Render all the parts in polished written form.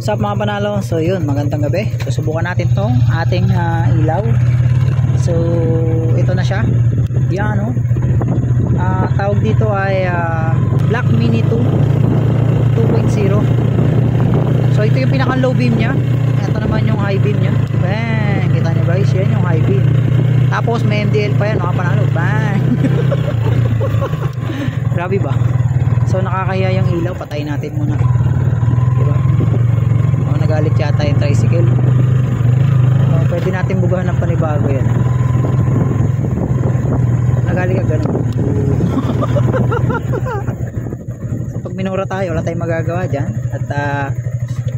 What's up mga panalo? So yun, magandang gabi. Susubukan natin tong ating ilaw. So ito na siya. Yan o. Tawag dito ay Black Mini 2.0. So ito yung pinaka low beam nya. Ito naman yung high beam nya. Bang! Kita nyo guys, yan yung high beam. Tapos may MDL pa yan mga panalo. Bang! Grabe ba? So nakakahiya yung ilaw. Patayin natin muna. Diba? Nagalit yata yung tricycle. Pwede natin bugahan ng panibago yan. Nagalit ka ganun. So pag minura tayo, wala tayong magagawa dyan. At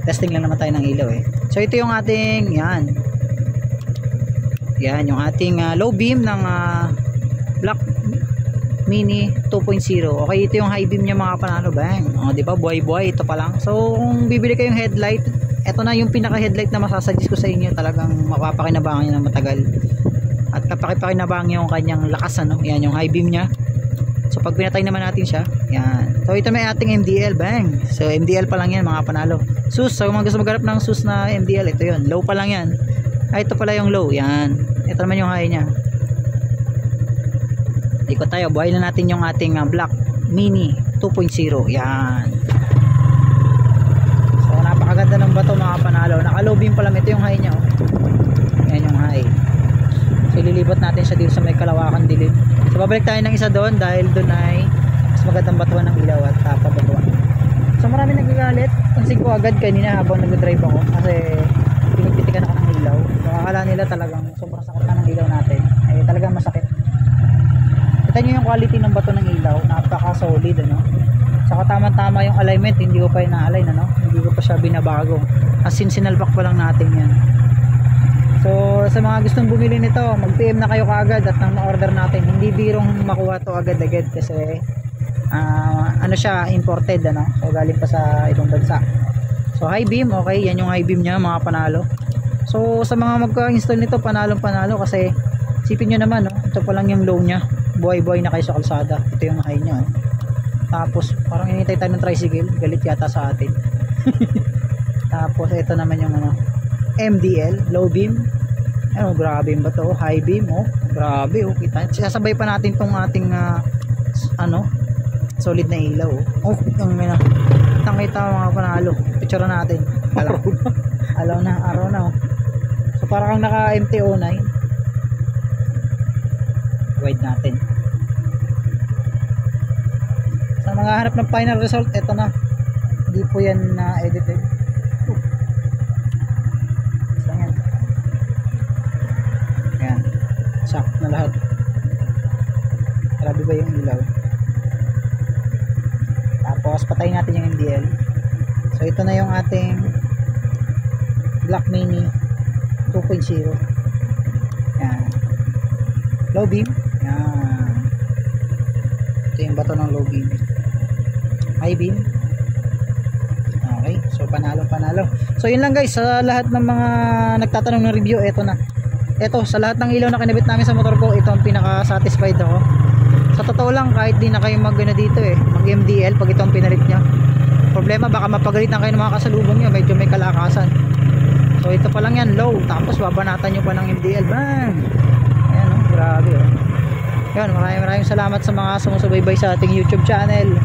testing lang naman tayo ng ilaw eh. So ito yung ating yan yung ating low beam ng Black Mini 2.0. Okay, ito yung high beam niya mga panalo. Bang! O, di ba? Buhay-buhay. Ito pa lang. So, kung bibili kayong headlight, ito na yung pinaka-headlight na masasuggest ko sa inyo. Talagang mapapakinabangan nyo na matagal. At kapakinabangan nyo yung kanyang lakas. Ano? Yan, yung high beam niya. So, pag pinatay naman natin siya, yan. So, ito may ating MDL. Bang! So, MDL pa lang yan mga panalo. SUS. So, kung gusto maghanap ng SUS na MDL, ito yun. Low pa lang yan. Ay, ito pala yung low. Yan. Ito naman yung high niya. Ikot tayo, buhay na natin yung ating Black Mini 2.0. Yan. So napakaganda ng bato mga panalo. Naka-low beam pala, ito yung high nya oh. Yan yung high. So ililipat natin siya dito sa may kalawakan dilim. So babalik tayo ng isa doon dahil doon ay mas magandang batuan ng ilaw at pabatuan. So marami nagagalit. Pansin ko agad kanina habang nag-drive ako kasi pinipitikan ako ng ilaw. So akala nila talagang sobrang sakit na ng ilaw natin. Ay talagang masakit. Kita nyo yung quality ng bato ng ilaw, napaka solid ano. Saka tama-tama yung alignment, hindi ko pa ina-align ano, hindi ko pa siya binabago. As in sinalbak pa lang natin yan. So sa mga gustong bumili nito, mag-PM na kayo kaagad at nang ma-order natin. Hindi birong makuha to agad-agad kasi ano siya, imported ano. So galing pa sa ibang bansa. So high beam, okay, yan yung high beam niya mga panalo. So sa mga magka-install nito, panalong-panalo kasi isipin nyo naman no, ito pa lang yung low nya. Buhay-buhay na kayo sa kalsada. Ito yung high nya. Tapos parang hinintay tayo ng tricycle. Galit yata sa atin. Tapos ito naman yung ano, MDL, low beam. Ano, grabe ba to? High beam, oh. Grabe, oh. Kita. Sasabay pa natin tong ating ano, solid na ilaw. Oh, yung kitang-kita mga panalo. Picture natin. Araw na, oh. So parang naka MT-09. Wide natin. Sa mga hanap ng final result, ito na. Hindi po yan na-edited. So yan. Yan. Sak na lahat. Grabe ba yung ilaw? Tapos patayin natin yung MDL. So ito na yung ating Black Mini 2.0. Yan. Low beam. Yan. Ito yung bato ng low beam. High beam. Okay. So panalo. So yun lang guys. Sa lahat ng mga nagtatanong ng review, ito na. Ito, sa lahat ng ilaw na kinabit namin sa motor ko, ito ang pinaka-satisfied ako. Sa totoo lang, kahit di na kayo mag-ano dito mag-MDL pag ito ang pinalit nyo. Problema, baka mapagalitan kayo ng mga kasalubong nyo. Medyo may kalakasan. So ito pa lang yan, low. Tapos babanatan nyo pa ng MDL. Bang! Ayan o, grabe o. Yan, maraming salamat sa mga sumusubaybay sa ating YouTube channel.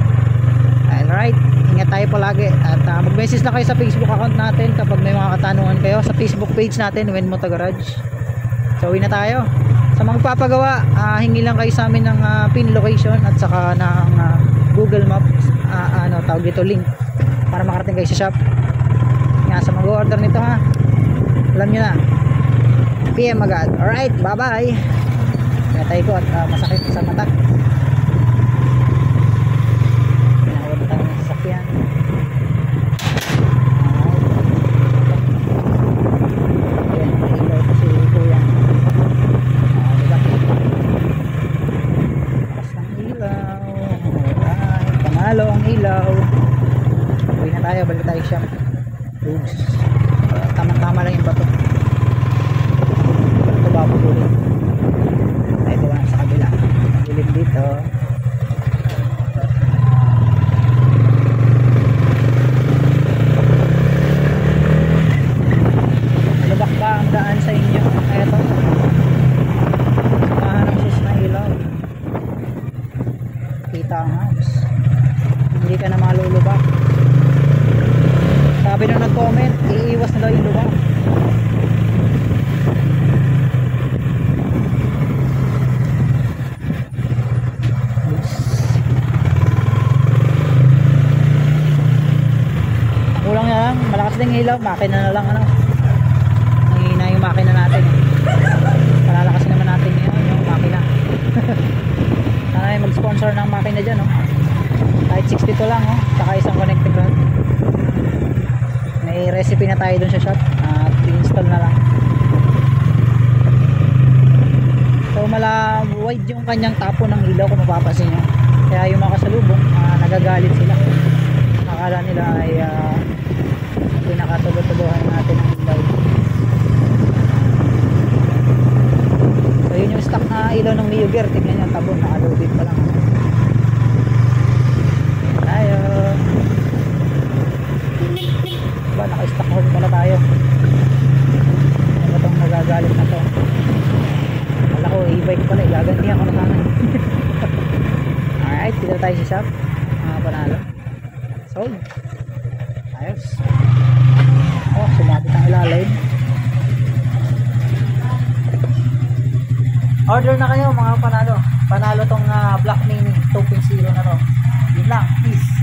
Alright, ingat tayo palagi. At mag-message na kayo sa Facebook account natin kapag may mga katanungan kayo. Sa Facebook page natin, Wen Moto Garage. So uwi na tayo. Sa mga papagawa, hingi lang kayo sa amin ng pin location at saka ng Google Maps, tawag dito, link para makarating kayo sa shop. Nga, sa mag-order nito ha, alam nyo na, PM agad. Alright, bye bye. Pinatay ko at masakit sa mata. Pinakawad tayo ng sasakyan. Ayan, ilaw ko si Kuya. Lakas ng ilaw. Alright, panalo ang ilaw. Uwi na tayo, balik tayo shop. Oops. Tama-tama lang yung bato. Ito ba po ulit? Ito lang sa kabila. Dilim dito. lang, malakas din ilaw, makina na lang ano. Nangihina yung makina natin. Palalakasin naman natin yung makina. Sana ay mag-sponsor ng makina dyan, oh. Kahit 62 lang, oh. Saka isang connecting rod. May recipe na tayo dun sa shop at i-install na lang. So wide yung kanyang tapo ng ilaw kung mapapansin nyo. Kaya yung mga kasalubong nagagalit sila. Akala nila ay pinakatubo-tubuhan natin ang ilaw. So yun yung stock na ilaw ng Mio Gear. Tignan nyo, tabon, nakalubid pa lang. Tayo. Diba, naka-stock horn pala tayo. Ano ba itong nagagalit na to? Wala ko, e-bike pala, gagantihan ko na sana. Alright, dito tayo sa shop. Mga panalo. Sold. Ayos. Oh, sumabit ang ilalim. Order na kayo mga panalo. Panalo tong Black Mini 2.0 na to. Yun lang, peace.